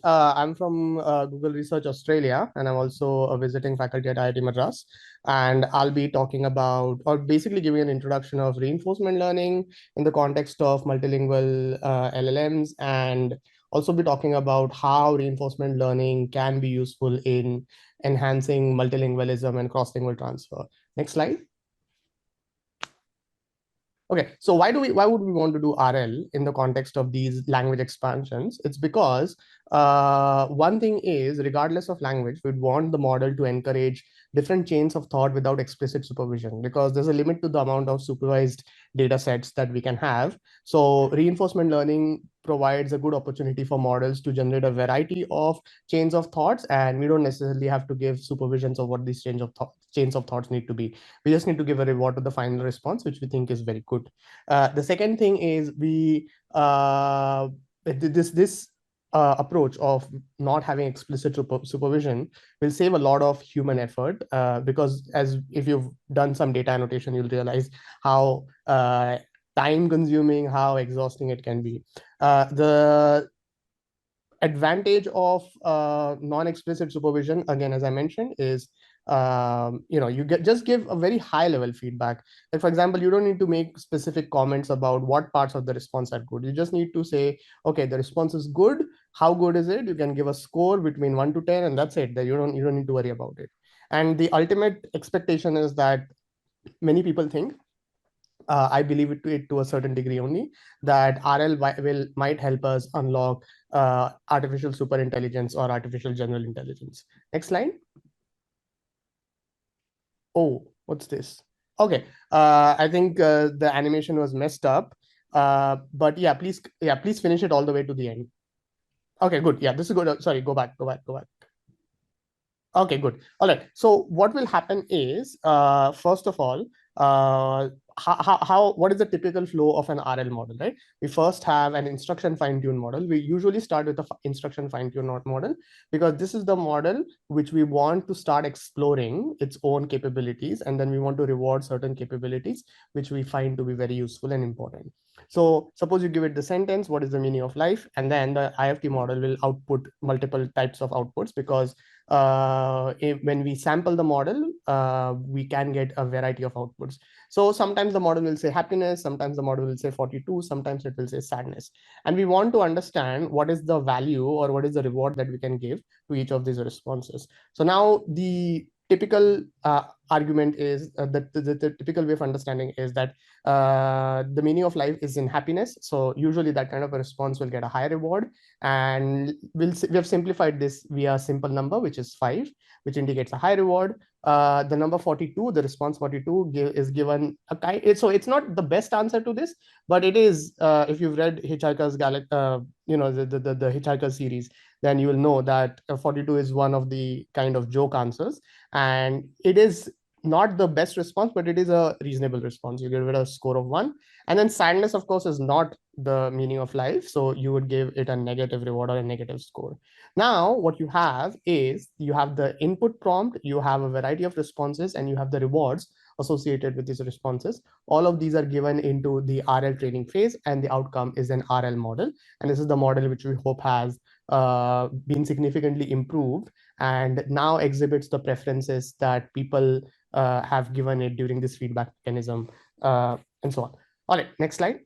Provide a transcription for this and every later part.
I'm from Google Research Australia, and I'm also a visiting faculty at IIT Madras. And I'll be talking about, or basically giving an introduction of reinforcement learning in the context of multilingual LLMs, and also be talking about how reinforcement learning can be useful in enhancing multilingualism and cross-lingual transfer. Next slide. Okay, so why would we want to do RL in the context of these language expansions? It's because one thing is, regardless of language, we'd want the model to encourage different chains of thought without explicit supervision, because there's a limit to the amount of supervised data sets that we can have. So reinforcement learning provides a good opportunity for models to generate a variety of chains of thoughts, and we don't necessarily have to give supervisions of what these chains of thoughts need to be. We just need to give a reward to the final response, which we think is very good. The second thing is this approach of not having explicit supervision will save a lot of human effort, because as if you've done some data annotation, you'll realize how time consuming, how exhausting it can be. The advantage of non-explicit supervision, again, as I mentioned, is you just give a very high level feedback. Like, for example, you don't need to make specific comments about what parts of the response are good. You just need to say, okay, the response is good. How good is it? You can give a score between 1 to 10, and that's it. That you don't need to worry about it. And the ultimate expectation is that many people think, I believe it to a certain degree only, that RL might help us unlock artificial super intelligence or artificial general intelligence. Next slide. Oh, what's this? Okay, I think the animation was messed up, but yeah, please finish it all the way to the end. Okay, good. Yeah, this is good. Sorry, go back. Okay, good. All right. So what will happen is, first of all, what is the typical flow of an RL model, right? We first have an instruction fine-tune model. We usually start with the instruction fine-tune model, because this is the model which we want to start exploring its own capabilities, and then we want to reward certain capabilities which we find to be very useful and important. So suppose you give it the sentence, what is the meaning of life? And then the IFT model will output multiple types of outputs, because when we sample the model, we can get a variety of outputs. So sometimes the model will say happiness, sometimes the model will say 42, sometimes it will say sadness. And we want to understand what is the value or what is the reward that we can give to each of these responses. So now the typical argument is that the typical way of understanding is that the meaning of life is in happiness. So usually that kind of a response will get a higher reward. And we have simplified this via a simple number, which is 5, which indicates a high reward. The number 42, the response 42 is given a kind. So it's not the best answer to this, but it is, if you've read Hitchhiker's the Hitchhiker series, then you will know that 42 is one of the kind of joke answers. And it is not the best response, but it is a reasonable response. You give it a score of 1. And then sadness, of course, is not the meaning of life. So you would give it a negative reward or a negative score. Now, what you have is you have the input prompt, you have a variety of responses, and you have the rewards associated with these responses. All of these are given into the RL training phase, and the outcome is an RL model. And this is the model which we hope has been significantly improved and now exhibits the preferences that people have given it during this feedback mechanism, and so on. All right, next slide.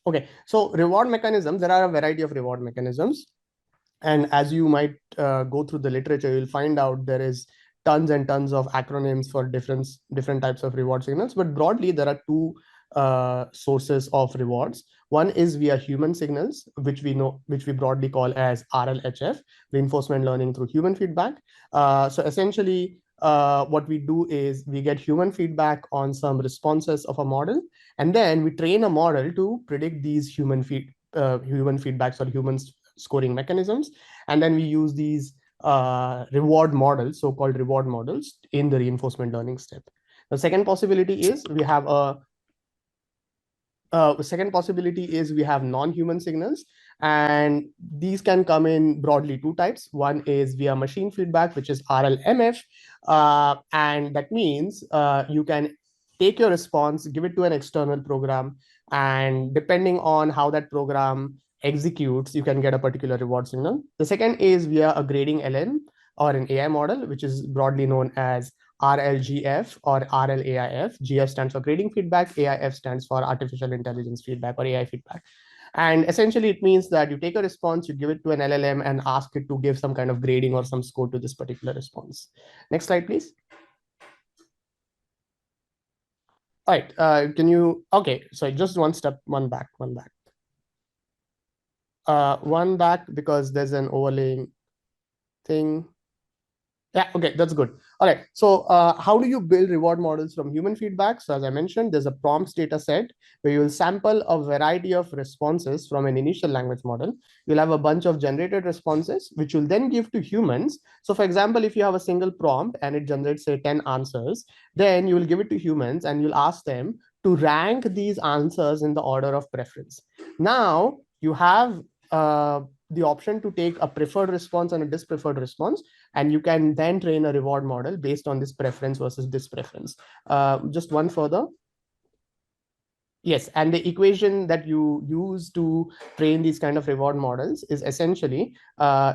Okay, so reward mechanisms, there are a variety of reward mechanisms. And as you might go through the literature, you'll find out there is tons and tons of acronyms for different types of reward signals. But broadly, there are two sources of rewards. One is via human signals, which we broadly call as RLHF, reinforcement learning through human feedback. So essentially, what we do is we get human feedback on some responses of a model, and then we train a model to predict these human feedbacks or humans scoring mechanisms. And then we use these reward models, so-called reward models, in the reinforcement learning step. The second possibility is we have non-human signals, and these can come in broadly two types. One is via machine feedback, which is RLMF, and that means you can take your response, give it to an external program, and depending on how that program executes, you can get a particular reward signal. The second is via a grading LLM or an AI model, which is broadly known as RLGF or RLAIF. GF stands for grading feedback, AIF stands for artificial intelligence feedback or AI feedback. And essentially, it means that you take a response, you give it to an LLM and ask it to give some kind of grading or some score to this particular response. Next slide, please. All right, can you, okay, so just one step, one back. One back because there's an overlaying thing. Yeah, okay, that's good. All right, so how do you build reward models from human feedback? So as I mentioned, there's a prompts data set where you will sample a variety of responses from an initial language model. You'll have a bunch of generated responses, which you'll then give to humans. So for example, if you have a single prompt and it generates, say, 10 answers, then you will give it to humans and you'll ask them to rank these answers in the order of preference. Now, you have the option to take a preferred response and a dispreferred response, and you can then train a reward model based on this preference versus this preference. Just one further. Yes, and the equation that you use to train these kind of reward models is essentially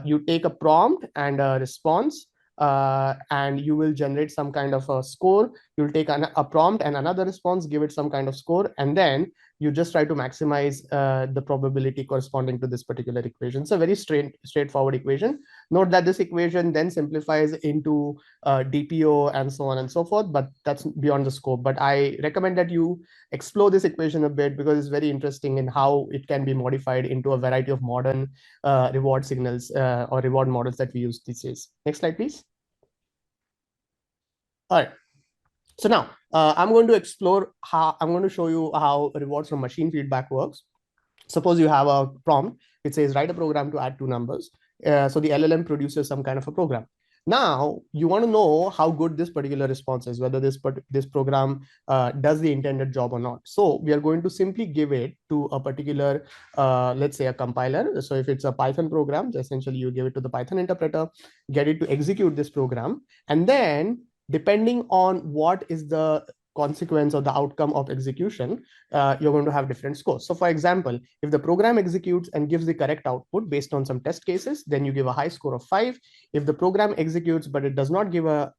you take a prompt and a response, and you will generate some kind of a score. You'll take a prompt and another response, give it some kind of score, and then you just try to maximize the probability corresponding to this particular equation. It's a very straightforward equation. Note that this equation then simplifies into DPO and so on and so forth, but that's beyond the scope. But I recommend that you explore this equation a bit because it's very interesting in how it can be modified into a variety of modern reward signals or reward models that we use these days. Next slide, please. All right. So now I'm going to explore how I'm going to show you how rewards from machine feedback works. Suppose you have a prompt which says write a program to add two numbers. So the LLM produces some kind of a program. Now you want to know how good this particular response is, whether this program does the intended job or not. So we are going to simply give it to a particular, let's say, a compiler. So if it's a Python program, essentially you give it to the Python interpreter, get it to execute this program, and then depending on what is the consequence or the outcome of execution, you're going to have different scores. So for example, if the program executes and gives the correct output based on some test cases, then you give a high score of 5. If the program executes, but it does not give the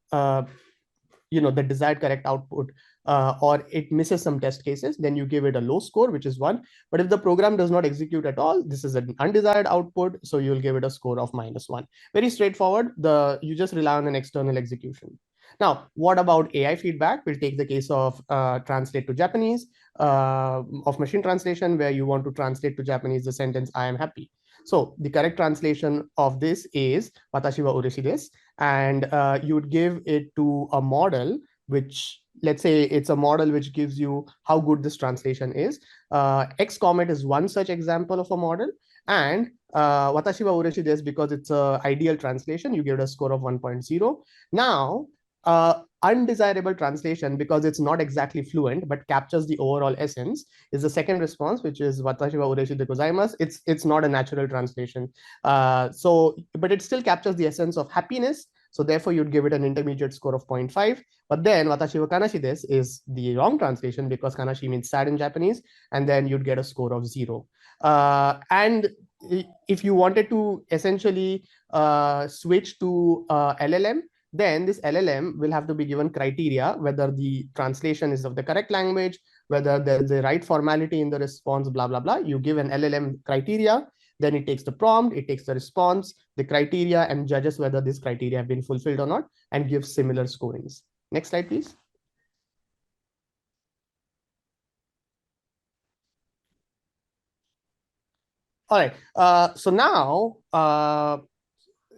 desired correct output, or it misses some test cases, then you give it a low score, which is 1. But if the program does not execute at all, this is an undesired output, so you'll give it a score of -1. Very straightforward. You just rely on an external execution. Now, what about AI feedback? We'll take the case of translate to Japanese, of machine translation, where you want to translate to Japanese the sentence, I am happy. So the correct translation of this is watashi wa ureshi desu. And you would give it to a model, which, let's say it's a model which gives you how good this translation is. XComet is one such example of a model. And watashi wa ureshi desu, because it's an ideal translation, you give it a score of 1.0. Now, undesirable translation, because it's not exactly fluent but captures the overall essence, is the second response, which is watashi wa ureshi de gozaimasu. It's not a natural translation, but it still captures the essence of happiness. So therefore, you'd give it an intermediate score of 0.5. But then watashi wa kanashi desu is the wrong translation, because kanashi means sad in Japanese, and then you'd get a score of 0. And if you wanted to essentially switch to LLM, then this LLM will have to be given criteria, whether the translation is of the correct language, whether there's the right formality in the response, blah, blah, blah. You give an LLM criteria, then it takes the prompt, it takes the response, the criteria, and judges whether this criteria have been fulfilled or not, and gives similar scorings. Next slide, please. All right. So now,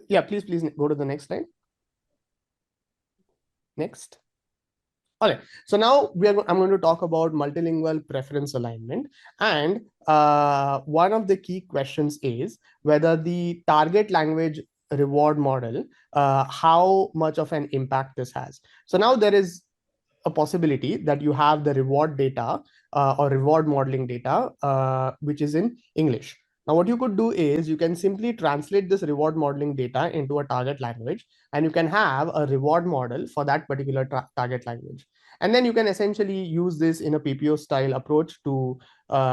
yeah, please go to the next slide. Next. All right. So now I'm going to talk about multilingual preference alignment. And one of the key questions is whether the target language reward model, how much of an impact this has. So now there is a possibility that you have the reward data or reward modeling data, which is in English. Now, what you could do is you can simply translate this reward modeling data into a target language, and you can have a reward model for that particular target language. And then you can essentially use this in a PPO style approach to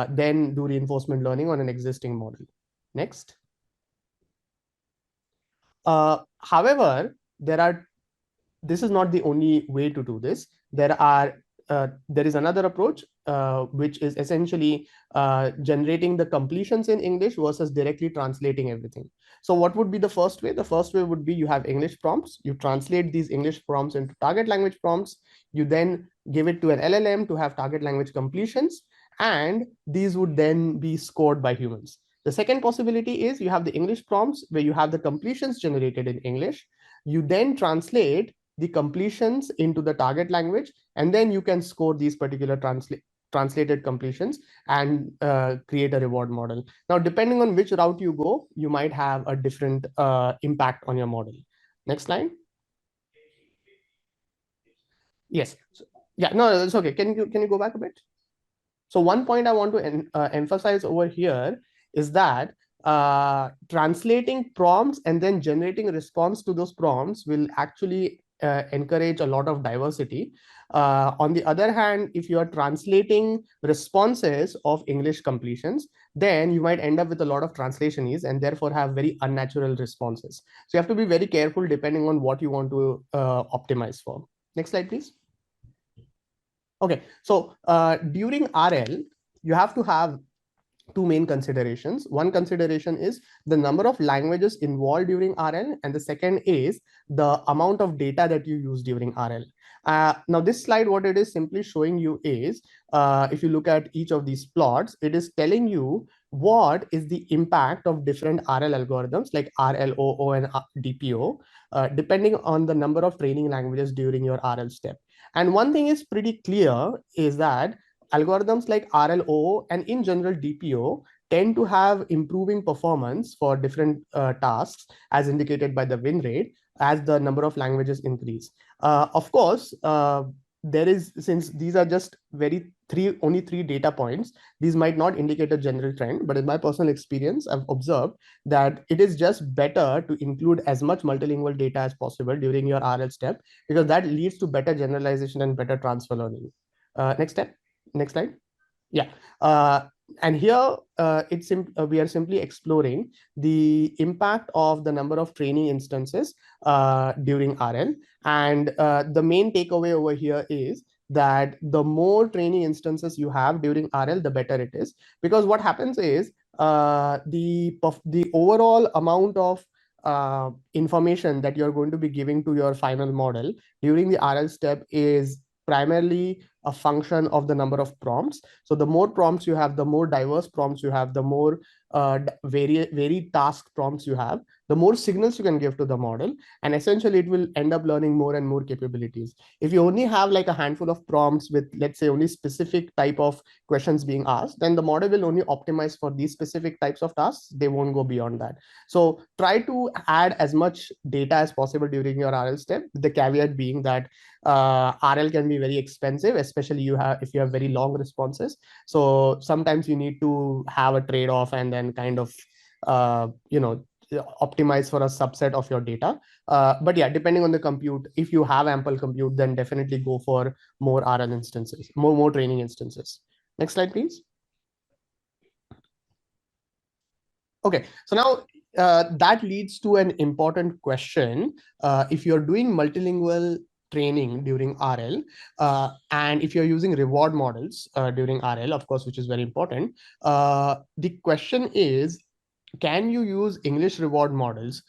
then do reinforcement learning on an existing model. Next. However, this is not the only way to do this. There is another approach, which is essentially generating the completions in English versus directly translating everything. So what would be the first way? The first way would be you have English prompts. You translate these English prompts into target language prompts. You then give it to an LLM to have target language completions, and these would then be scored by humans. The second possibility is you have the English prompts where you have the completions generated in English. You then translate the completions into the target language, and then you can score these particular translated completions and create a reward model. Now, depending on which route you go, you might have a different impact on your model. Next slide. Yes. Yeah, no, it's okay. Can you go back a bit? So one point I want to emphasize over here is that translating prompts and then generating a response to those prompts will actually encourage a lot of diversity. On the other hand, if you are translating responses of English completions, then you might end up with a lot of translationese and therefore have very unnatural responses. So you have to be very careful depending on what you want to optimize for. Next slide, please. Okay, so during RL, you have to have two main considerations. One consideration is the number of languages involved during RL, and the second is the amount of data that you use during RL. Now, this slide, what it is simply showing you is, if you look at each of these plots, it is telling you what is the impact of different RL algorithms like RLOO and DPO, depending on the number of training languages during your RL step. And one thing is pretty clear is that algorithms like RLOO and in general DPO tend to have improving performance for different tasks as indicated by the win rate as the number of languages increase. Of course, since these are just only three data points, these might not indicate a general trend, but in my personal experience, I've observed that it is just better to include as much multilingual data as possible during your RL step, because that leads to better generalization and better transfer learning. Next step, next slide. Yeah. And here we are simply exploring the impact of the number of training instances during RL. And the main takeaway over here is that the more training instances you have during RL, the better it is. Because what happens is the overall amount of information that you're going to be giving to your final model during the RL step is primarily a function of the number of prompts. So the more prompts you have, the more diverse prompts you have, the more varied task prompts you have, the more signals you can give to the model, and essentially it will end up learning more and more capabilities. If you only have like a handful of prompts with, let's say, only specific type of questions being asked, then the model will only optimize for these specific types of tasks. They won't go beyond that. So try to add as much data as possible during your RL step, the caveat being that RL can be very expensive, especially if you have very long responses. So sometimes you need to have a trade-off and then kind of optimize for a subset of your data. But yeah, depending on the compute, if you have ample compute, then definitely go for more RL instances, more training instances. Next slide, please. Okay, so now that leads to an important question. If you're doing multilingual training during RL, and if you're using reward models during RL, of course, which is very important, the question is, can you use English reward models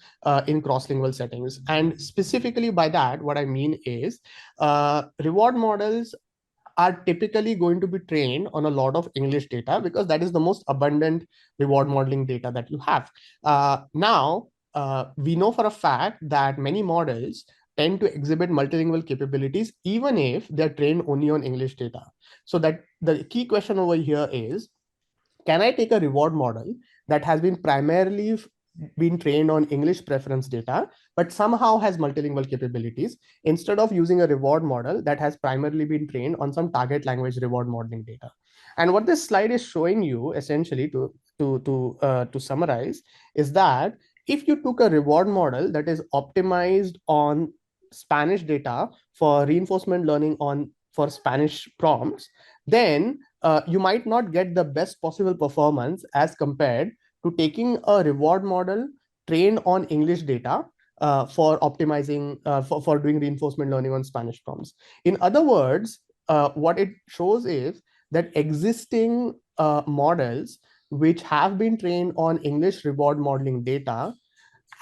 in cross-lingual settings? And specifically by that, what I mean is reward models are typically going to be trained on a lot of English data because that is the most abundant reward modeling data that you have. Now, we know for a fact that many models tend to exhibit multilingual capabilities, even if they're trained only on English data. So that the key question over here is, can I take a reward model that has been primarily been trained on English preference data, but somehow has multilingual capabilities, instead of using a reward model that has primarily been trained on some target language reward modeling data? And what this slide is showing you, essentially, to summarize, is that if you took a reward model that is optimized on Spanish data for reinforcement learning on for Spanish prompts, then you might not get the best possible performance as compared to taking a reward model trained on English data for optimizing, for doing reinforcement learning on Spanish prompts. In other words, what it shows is that existing models which have been trained on English reward modeling data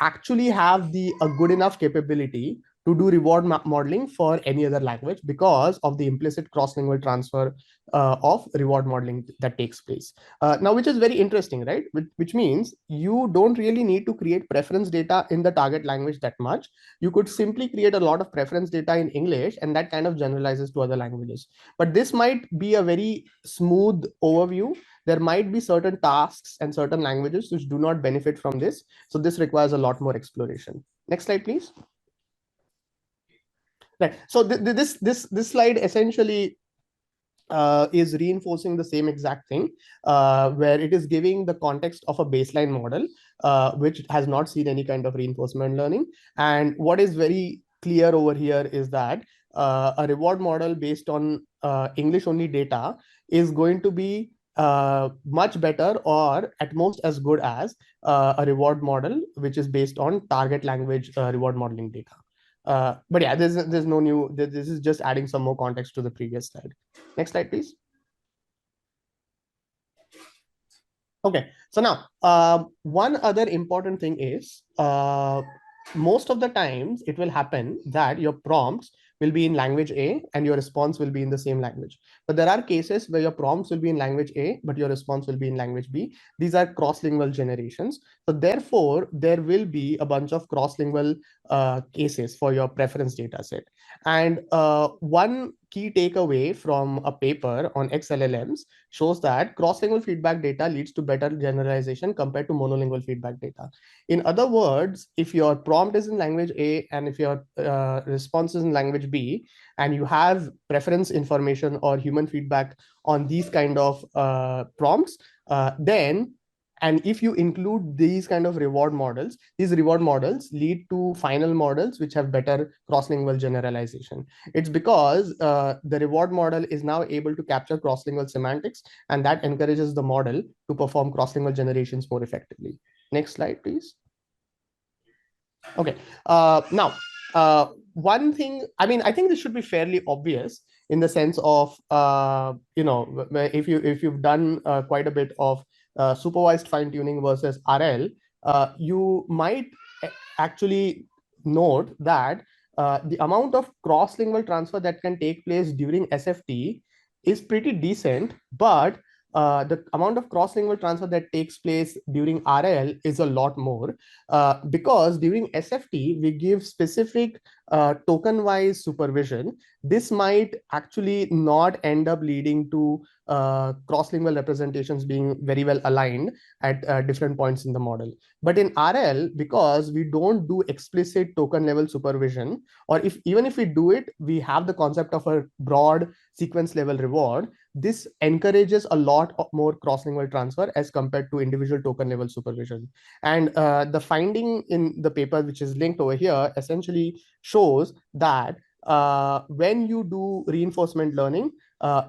actually have a good enough capability to do reward modeling for any other language because of the implicit cross-lingual transfer of reward modeling that takes place. Now, which is very interesting, right? Which means you don't really need to create preference data in the target language that much. You could simply create a lot of preference data in English, and that kind of generalizes to other languages. But this might be a very smooth overview. There might be certain tasks and certain languages which do not benefit from this. So this requires a lot more exploration. Next slide, please. Right. So this slide essentially is reinforcing the same exact thing, where it is giving the context of a baseline model, which has not seen any kind of reinforcement learning. And what is very clear over here is that a reward model based on English only data is going to be much better or at most as good as a reward model which is based on target language reward modeling data. But yeah, there's no new, this is just adding some more context to the previous slide. Next slide, please. Okay, so now one other important thing is most of the times it will happen that your prompts will be in language A and your response will be in the same language. But there are cases where your prompts will be in language A, but your response will be in language B. These are cross-lingual generations. So therefore, there will be a bunch of cross-lingual cases for your preference data set. And one key takeaway from a paper on XLLMs shows that cross-lingual feedback data leads to better generalization compared to monolingual feedback data. In other words, if your prompt is in language A and if your response is in language B, and you have preference information or human feedback on these kind of prompts, then and if you include these kind of reward models, these reward models lead to final models which have better cross-lingual generalization. It's because the reward model is now able to capture cross-lingual semantics, and that encourages the model to perform cross-lingual generations more effectively. Next slide, please. Okay. Now, one thing, I mean, I think this should be fairly obvious in the sense of, you know, if you've done quite a bit of supervised fine tuning versus RL, you might actually note that the amount of cross-lingual transfer that can take place during SFT is pretty decent, but the amount of cross-lingual transfer that takes place during RL is a lot more, because during SFT, we give specific token-wise supervision. This might actually not end up leading to cross-lingual representations being very well aligned at different points in the model. But in RL, because we don't do explicit token level supervision, or even if we do it, we have the concept of a broad sequence level reward. This encourages a lot more cross-lingual transfer as compared to individual token level supervision. And the finding in the paper, which is linked over here, essentially shows that when you do reinforcement learning,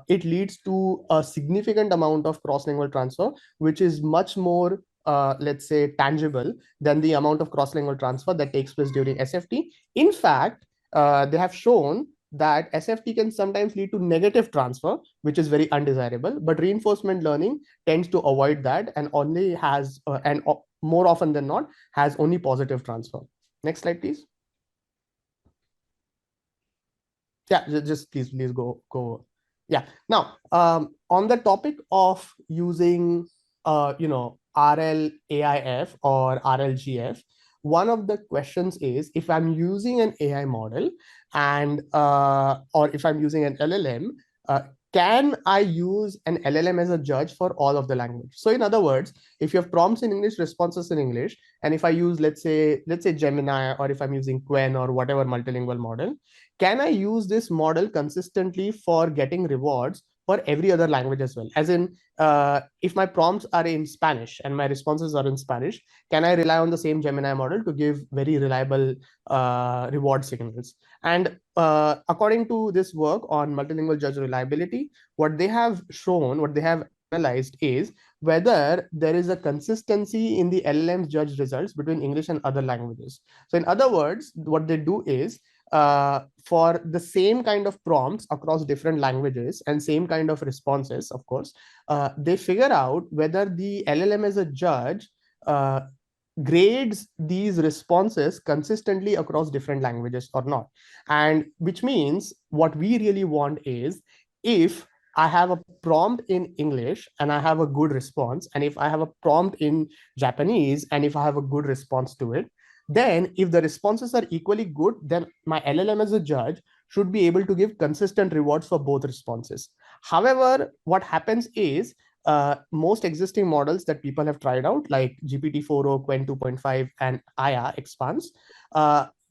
it leads to a significant amount of cross-lingual transfer, which is much more, let's say, tangible than the amount of cross-lingual transfer that takes place during SFT. In fact, they have shown that SFT can sometimes lead to negative transfer, which is very undesirable, but reinforcement learning tends to avoid that and only has, and more often than not, has only positive transfer. Next slide, please. Yeah, just please go. Yeah. Now, on the topic of using, you know, RL AIF or RLGF, one of the questions is, if I'm using an AI model and or if I'm using an LLM, can I use an LLM as a judge for all of the language? So in other words, if you have prompts in English, responses in English, and if I use, let's say Gemini, or if I'm using Quen or whatever multilingual model, can I use this model consistently for getting rewards for every other language as well. As in, if my prompts are in Spanish and my responses are in Spanish, can I rely on the same Gemini model to give very reliable reward signals? And according to this work on multilingual judge reliability, what they have shown, what they have analyzed is whether there is a consistency in the LLM's judge results between English and other languages. So in other words, what they do is for the same kind of prompts across different languages and same kind of responses, of course, they figure out whether the LLM as a judge grades these responses consistently across different languages or not. And which means what we really want is, if I have a prompt in English and I have a good response, and if I have a prompt in Japanese and if I have a good response to it, then if the responses are equally good, then my LLM as a judge should be able to give consistent rewards for both responses. However, what happens is most existing models that people have tried out, like GPT-4o, Qwen 2.5, and Aya expands,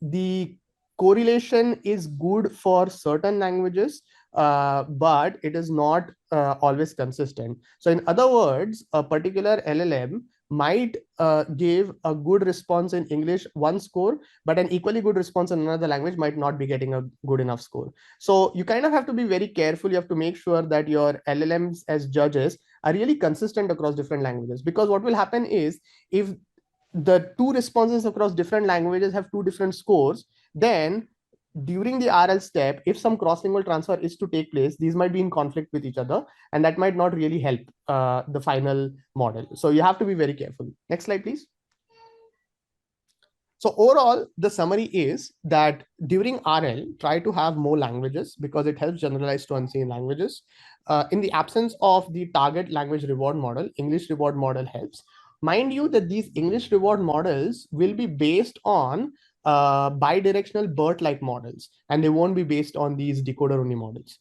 the correlation is good for certain languages, but it is not always consistent. So in other words, a particular LLM might give a good response in English, one score, but an equally good response in another language might not be getting a good enough score. So you kind of have to be very careful. You have to make sure that your LLMs as judges are really consistent across different languages, because what will happen is, if the two responses across different languages have two different scores, then during the RL step, if some cross-lingual transfer is to take place, these might be in conflict with each other, and that might not really help the final model. So you have to be very careful. Next slide, please. So overall, the summary is that during RL, try to have more languages because it helps generalize to unseen languages. In the absence of the target language reward model, English reward model helps. Mind you that these English reward models will be based on bidirectional BERT-like models, and they won't be based on these decoder-only models.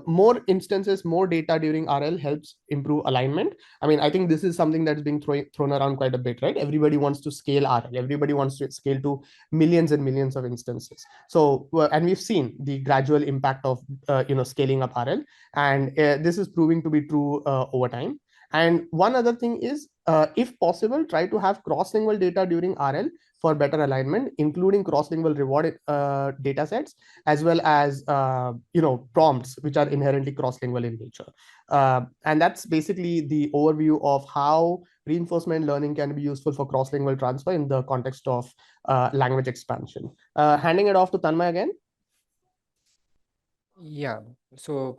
More instances, more data during RL helps improve alignment. I mean, I think this is something that's being thrown around quite a bit, right? Everybody wants to scale RL. Everybody wants to scale to millions and millions of instances. So, and we've seen the gradual impact of, scaling up RL. And this is proving to be true over time. And one other thing is, if possible, try to have cross-lingual data during RL for better alignment, including cross-lingual reward data sets, as well as prompts which are inherently cross-lingual in nature. And that's basically the overview of how reinforcement learning can be useful for cross-lingual transfer in the context of language expansion. Handing it off to Tanmay again. Yeah, so